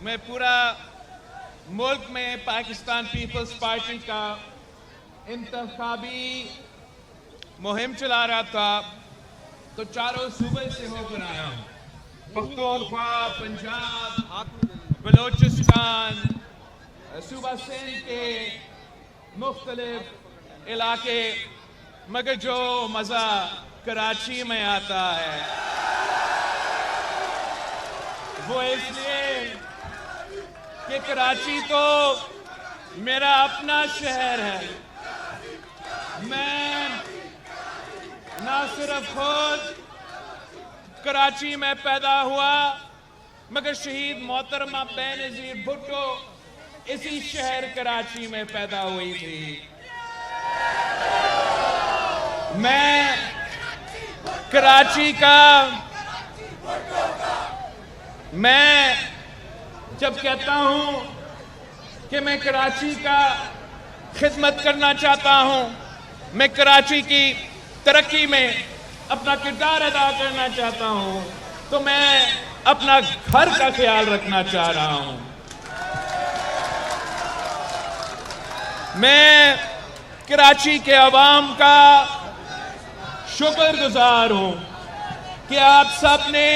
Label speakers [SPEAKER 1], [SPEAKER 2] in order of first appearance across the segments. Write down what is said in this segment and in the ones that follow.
[SPEAKER 1] میں پورا ملک میں پاکستان پیپلز پارٹی کا انتخابی مہم چلا رہا تھا تو چاروں صوبے سے ہو کر آیا ہوں. پختونخوا، پنجاب، بلوچستان، صوبہ سندھ کے مختلف علاقے، مگر جو مزہ کراچی میں آتا ہے وہ اس لیے کہ کراچی تو میرا اپنا شہر ہے. میں نہ صرف خود کراچی میں پیدا ہوا مگر شہید محترمہ بے نظیر بھٹو اسی شہر کراچی میں پیدا ہوئی تھی. میں کراچی کا میں جب کہتا ہوں کہ میں کراچی کا خدمت کرنا چاہتا ہوں، میں کراچی کی ترقی میں اپنا کردار ادا کرنا چاہتا ہوں، تو میں اپنا گھر کا خیال رکھنا چاہ رہا ہوں. میں کراچی کے عوام کا شکر گزار ہوں کہ آپ سب نے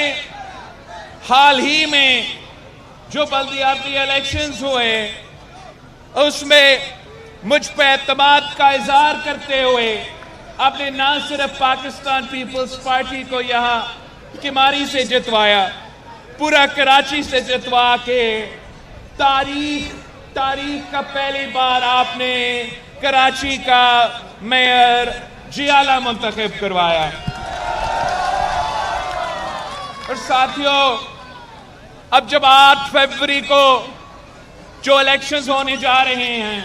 [SPEAKER 1] حال ہی میں جو بلدیاتی الیکشنز ہوئے اس میں مجھ پہ اعتماد کا اظہار کرتے ہوئے آپ نے نہ صرف پاکستان پیپلز پارٹی کو یہاں کماری سے جتوایا، پورا کراچی سے جتوا کے تاریخ کا پہلی بار آپ نے کراچی کا میئر جیالہ منتخب کروایا. اور ساتھیوں، اب جب 8 فروری کو جو الیکشنز ہونے جا رہے ہیں،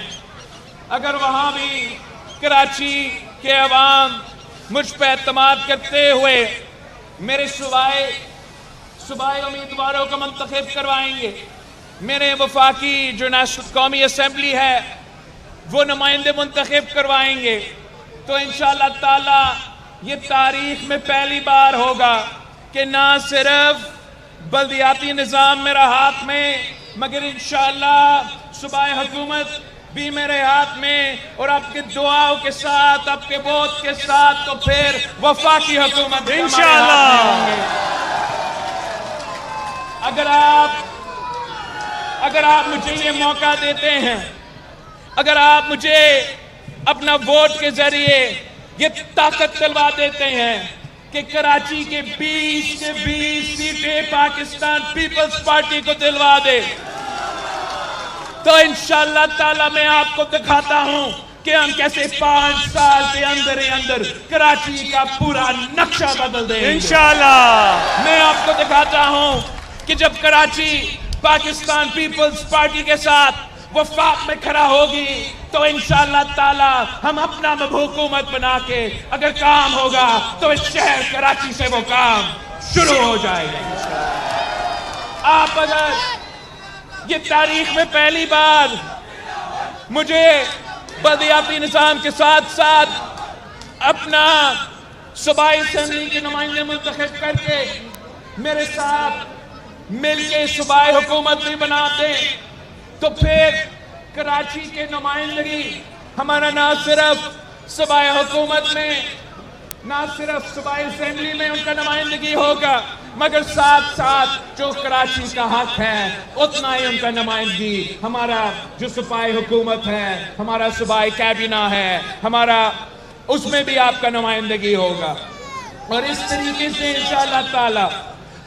[SPEAKER 1] اگر وہاں بھی کراچی کے عوام مجھ پہ اعتماد کرتے ہوئے میرے صوبائی امیدواروں کو منتخب کروائیں گے، میرے وفاقی جو نیشنل قومی اسمبلی ہے وہ نمائندے منتخب کروائیں گے، تو انشاءاللہ تعالی یہ تاریخ میں پہلی بار ہوگا کہ نہ صرف بلدیاتی نظام میرا ہاتھ میں مگر انشاءاللہ صوبائی حکومت بھی میرے ہاتھ میں، اور آپ کے دعاؤں کے ساتھ، آپ کے ووٹ کے ساتھ تو پھر وفاقی حکومت انشاءاللہ. اگر آپ مجھے یہ موقع دیتے ہیں، اگر آپ مجھے اپنا ووٹ کے ذریعے یہ طاقت دلوا دیتے ہیں کہ کراچی کے 20 سیٹیں پاکستان پیپلز پارٹی کو دلوا دے، تو انشاءاللہ تعالی میں آپ کو دکھاتا ہوں کہ ہم کیسے 5 سال کے اندر ہی اندر کراچی کا پورا نقشہ بدل دیں گے انشاءاللہ. میں آپ کو دکھاتا ہوں کہ جب کراچی پاکستان پیپلز پارٹی کے ساتھ وفاق میں کھڑا ہوگی تو انشاءاللہ تعالی ہم اپنا حکومت بنا کے اگر کام ہوگا تو اس شہر کراچی سے وہ کام شروع ہو جائے گا. آپ اگر یہ تاریخ میں پہلی بار مجھے بلدیاتی نظام کے ساتھ ساتھ اپنا صوبائی اسمبلی کے نمائندے منتخب کر کے میرے ساتھ مل کے صوبائی حکومت بھی بناتے، تو پھر کراچی کے نمائندگی ہمارا نہ صرف صوبائی حکومت میں، نہ صرف صوبائی اسمبلی میں ان کا نمائندگی ہوگا مگر ساتھ ساتھ جو کراچی کا حق ہے اتنا ہی ان کا نمائندگی ہمارا جو صوبائی حکومت ہے، ہمارا صوبائی کابینہ ہے، ہمارا اس میں بھی آپ کا نمائندگی ہوگا. اور اس طریقے سے انشاءاللہ تعالی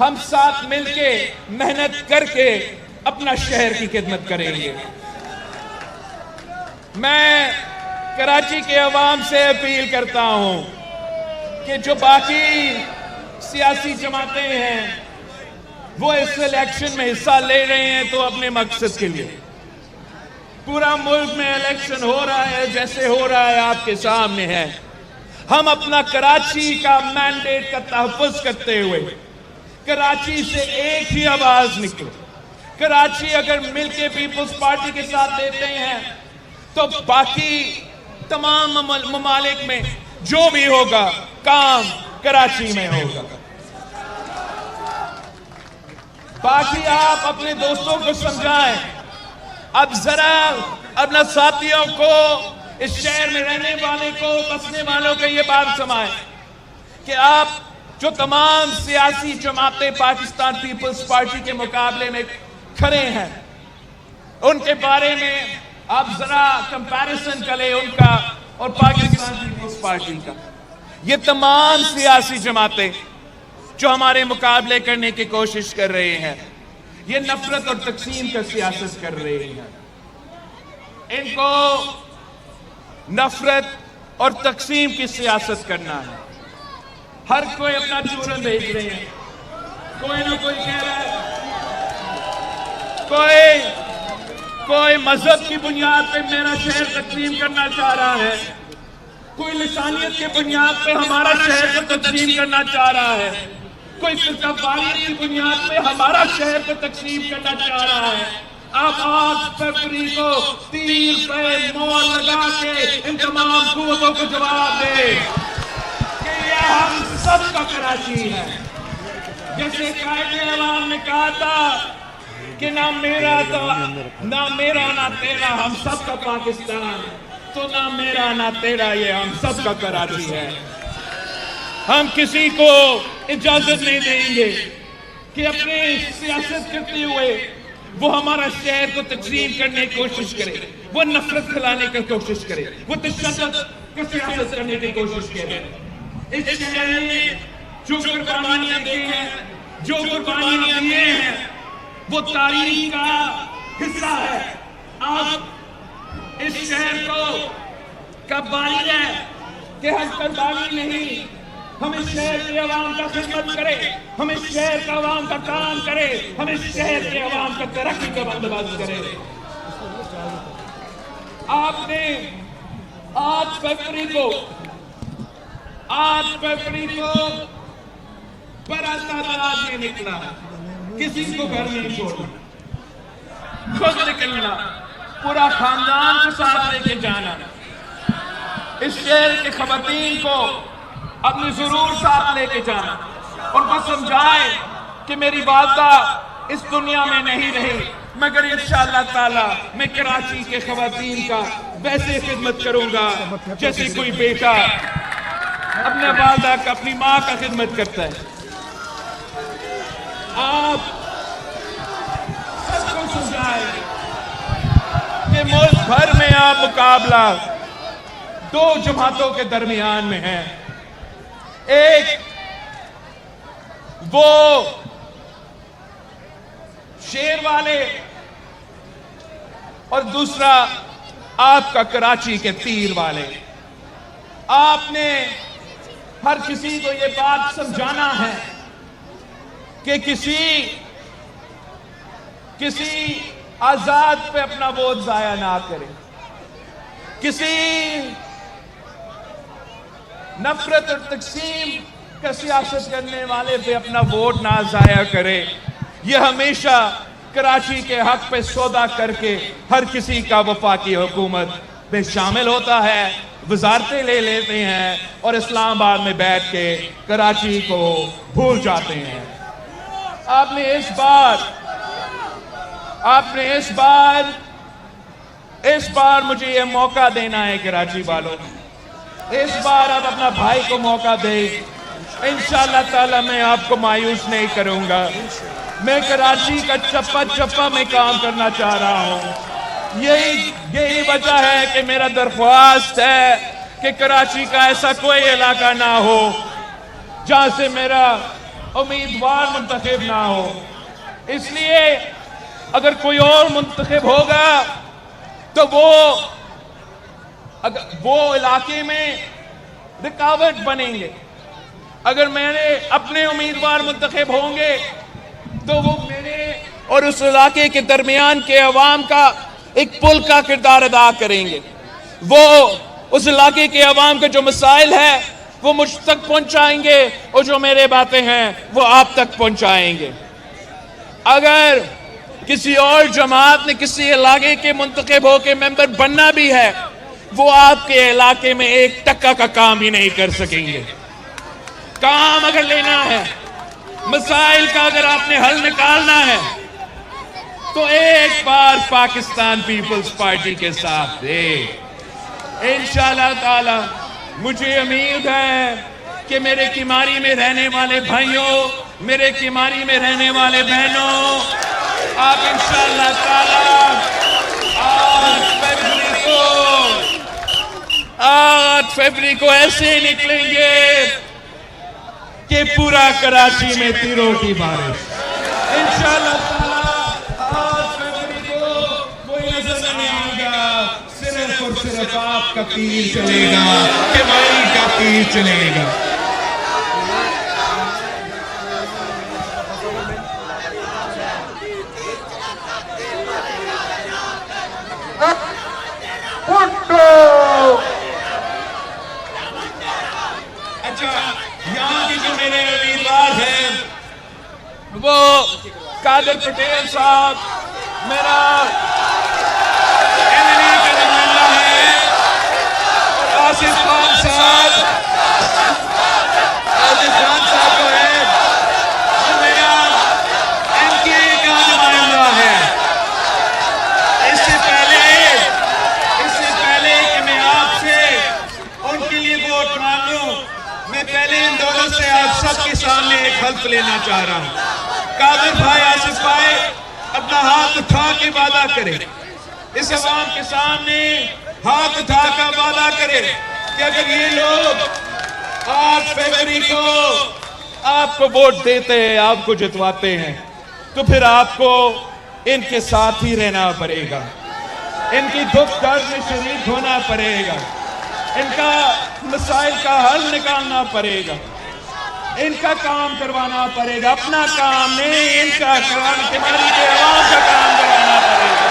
[SPEAKER 1] ہم ساتھ مل کے محنت کر کے اپنا شہر کی خدمت کریں گے. میں کراچی کے عوام سے اپیل کرتا ہوں کہ جو باقی سیاسی جماعتیں ہیں وہ اس الیکشن میں حصہ لے رہے ہیں تو اپنے مقصد کے لیے. پورا ملک میں الیکشن ہو رہا ہے جیسے ہو رہا ہے آپ کے سامنے ہے. ہم اپنا کراچی کا مینڈیٹ کا تحفظ کرتے ہوئے کراچی سے ایک ہی آواز نکلے. کراچی اگر مل کے پیپلز پارٹی کے ساتھ دیتے ہیں تو باقی تمام ممالک میں جو بھی ہوگا کام کراچی میں ہوگا. باقی آپ اپنے دوستوں کو سمجھائیں. اب ذرا اپنا ساتھیوں کو، اس شہر میں رہنے والے کو، بسنے والوں کو یہ بات سمجھائیں کہ آپ جو تمام سیاسی جماعتیں پاکستان پیپلز پارٹی کے مقابلے میں کھڑے ہیں، ان کے بارے میں آپ ذرا کمپیریزن کریں ان کا اور پاکستان پیپلز پارٹی کا. یہ تمام سیاسی جماعتیں جو ہمارے مقابلے کرنے کی کوشش کر رہے ہیں، یہ نفرت اور تقسیم کا سیاست کر رہے ہیں. ان کو نفرت اور تقسیم کی سیاست کرنا ہے. ہر کوئی اپنا چورن بھیج رہے ہیں. کوئی نہ کوئی کہہ رہا ہے، کوئی مذہب کی بنیاد پہ میرا شہر تقسیم کرنا چاہ رہا ہے، کوئی لسانیت کی بنیاد پہ ہمارا شہر کو تقسیم کرنا چاہ رہا ہے، کوئی فرقہ واریت کی بنیاد پہ ہمارا شہر کو تقسیم کرنا چاہ رہا ہے. آپ 8 فروری کو تیر پہ مور لگا کے ان تمام قوتوں کو جواب دیں کہ یہ ہم سب کا کراچی ہے. جیسے قائد اعظم نے کہا تھا کہ نہ میرا نہ تیرا، ہم سب کا پاکستان، تو نہ میرا نہ تیرا، یہ ہم سب کا کراچی ہے. ہم کسی کو اجازت نہیں دیں گے کہ اپنے سیاست کرتے ہوئے وہ ہمارا شہر کو تقسیم کرنے کی کوشش کرے، وہ نفرت پھیلانے کی کوشش کرے، وہ تشدد کی سیاست کرنے کی کوشش کرے. اس شہر نے جو قربانیاں دی ہیں، جو قربانیاں دیے ہیں، وہ تاریخ کا حصہ ہے. آپ اس شہر کا بانی ہے کہ ہم قربانی نہیں، ہم اس شہر کے عوام کا خدمت کرے، ہم اس شہر کا عوام کا کام کرے، ہم اس شہر کے عوام کا ترقی کا بندوبست کرے. آپ نے 8 فروری کو بڑا تعداد میں نکلا، کسی کو گھر نہیں چھوڑنا، خود نکلنا، پورا خاندان کو ساتھ لے کے جانا. اس شہر کے خواتین کو اپنی ضرور ساتھ لے کے جانا، ان کو سمجھائے کہ میری والدہ اس دنیا میں نہیں رہی، مگر انشاءاللہ تعالی میں کراچی کے خواتین کا ویسے خدمت کروں گا جیسے کوئی بیٹا اپنے والدہ کا، اپنی ماں کا خدمت کرتا ہے. آپ سب کو سمجھائیں کہ ملک بھر میں آپ مقابلہ 2 جماعتوں کے درمیان میں ہے. ایک وہ شیر والے اور دوسرا آپ کا کراچی کے تیر والے. آپ نے ہر کسی کو یہ بات سمجھانا ہے کہ کسی آزاد پہ اپنا ووٹ ضائع نہ کرے، کسی نفرت اور تقسیم کا سیاست کرنے والے پہ اپنا ووٹ نہ ضائع کرے. یہ ہمیشہ کراچی کے حق پہ سودا کر کے ہر کسی کا وفاقی حکومت میں شامل ہوتا ہے، وزارتیں لے لیتے ہیں اور اسلام آباد میں بیٹھ کے کراچی کو بھول جاتے ہیں. آپ نے اس بار مجھے یہ موقع دینا ہے کراچی والوں، اس بار آپ اپنا بھائی کو موقع دیں. انشاءاللہ تعالی میں آپ کو مایوس نہیں کروں گا. میں کراچی کا چپا میں کام کرنا چاہ رہا ہوں. یہی وجہ ہے کہ میرا درخواست ہے کہ کراچی کا ایسا کوئی علاقہ نہ ہو جہاں سے میرا امیدوار منتخب نہ ہو. اس لیے اگر کوئی اور منتخب ہوگا تو وہ علاقے میں رکاوٹ بنیں گے. اگر میرے اپنے امیدوار منتخب ہوں گے تو وہ میرے اور اس علاقے کے درمیان کے عوام کا ایک پل کا کردار ادا کریں گے. وہ اس علاقے کے عوام کے جو مسائل ہیں وہ مجھ تک پہنچائیں گے اور جو میرے باتیں ہیں وہ آپ تک پہنچائیں گے. اگر کسی اور جماعت نے کسی علاقے کے منتخب ہو کے ممبر بننا بھی ہے، وہ آپ کے علاقے میں 1 ٹکا کا کام بھی نہیں کر سکیں گے. کام اگر لینا ہے مسائل کا اگر آپ نے حل نکالنا ہے تو ایک بار پاکستان پیپلز پارٹی کے ساتھ دے. انشاءاللہ تعالی مجھے امید ہے کہ میرے کیماری میں رہنے والے بھائیوں، میرے کیماری میں رہنے والے بہنوں، آپ انشاءاللہ تعالی 8 فروری کو ایسے نکلیں گے کہ پورا کراچی میں تیروں کی بارش. انشاءاللہ تعالی 8 فروری کو کوئی نظر نہیں آئے گا، صرف اور صرف آپ کا تیر چلے گا، کیماری کا تیر چلے گا. اچھا، یہاں کی جو میرے امیدوار ہیں وہ قادر پٹیل صاحب میرا MLA کا نمائندہ ہے، اور آصف خان صاحب جو ہے وہ میرا MKA کا نمائندہ ہے. اس سے پہلے کہ میں آپ سے ان کے لیے ووٹ مانگوں، میں پہلے ان دونوں سے آپ سب کے سامنے ایک حلف لینا چاہ رہا ہوں. قادر بھائی، آصف بھائی، اپنا ہاتھ اٹھا کے وعدہ کرے، اس عوام کے سامنے ہاتھ اٹھا کر وعدہ کرے کہ اگر یہ لوگ 8 فروری کو آپ کو ووٹ دیتے ہیں، آپ کو جتواتے ہیں، تو پھر آپ کو ان کے ساتھ ہی رہنا پڑے گا، ان کی دکھ درد میں شریک ہونا پڑے گا، ان کا مسائل کا حل نکالنا پڑے گا، ان کا کام کروانا پڑے گا. اپنا کام نہیں، ان کا کام، کیماری کے عوام کا کام کروانا پڑے گا.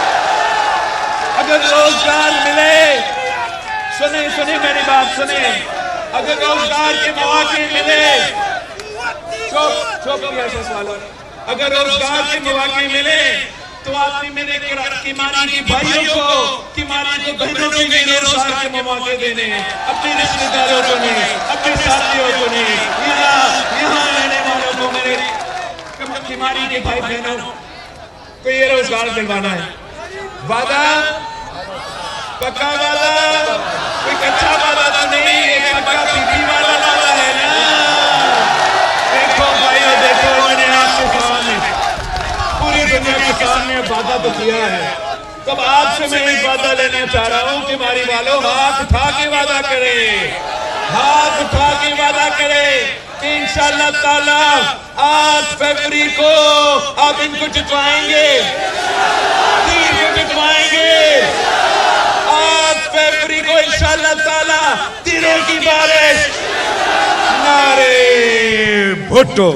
[SPEAKER 1] اگر روزگار ملے، سنیں میری بات سنیں، اگر روزگار کے مواقع ملے، اگر روزگار کے مواقع ملے تو آپ نے میرے کیماری کے بھائیوں کو، کیماری کے بہنوں کو بھی روزگار کے مواقع دینے ہیں، اپنے رشتہ داروں کو نہیں، اپنے ساتھیوں کو نہیں، یہاں رہنے والوں کو، میرے کیماری کے بھائی بہنوں کو یہ روزگار دلوانا ہے. وعدہ پکا وعدہ، کوئی کچا وعدہ تو نہیں، ایک پکا پیپی والا وعدہ ہے نا. دیکھو بھائیو، دیکھو، میں نے آپ کے سامنے پوری دنیا کے سامنے وعدہ تو کیا ہے. تب آپ سے میں ایک وعدہ لینا چاہ رہا ہوں کہ ہماری والوں ہاتھ اٹھا کے وعدہ کرے، ہاتھ اٹھا کے وعدہ کرے کہ انشاءاللہ تعالی 8 فروری کو آپ ان کو جتوائیں گے، تیر کو جتوائیں گے. 8 فروری کو انشاءاللہ تعالی تیروں کی بارش. نعرے بھٹو.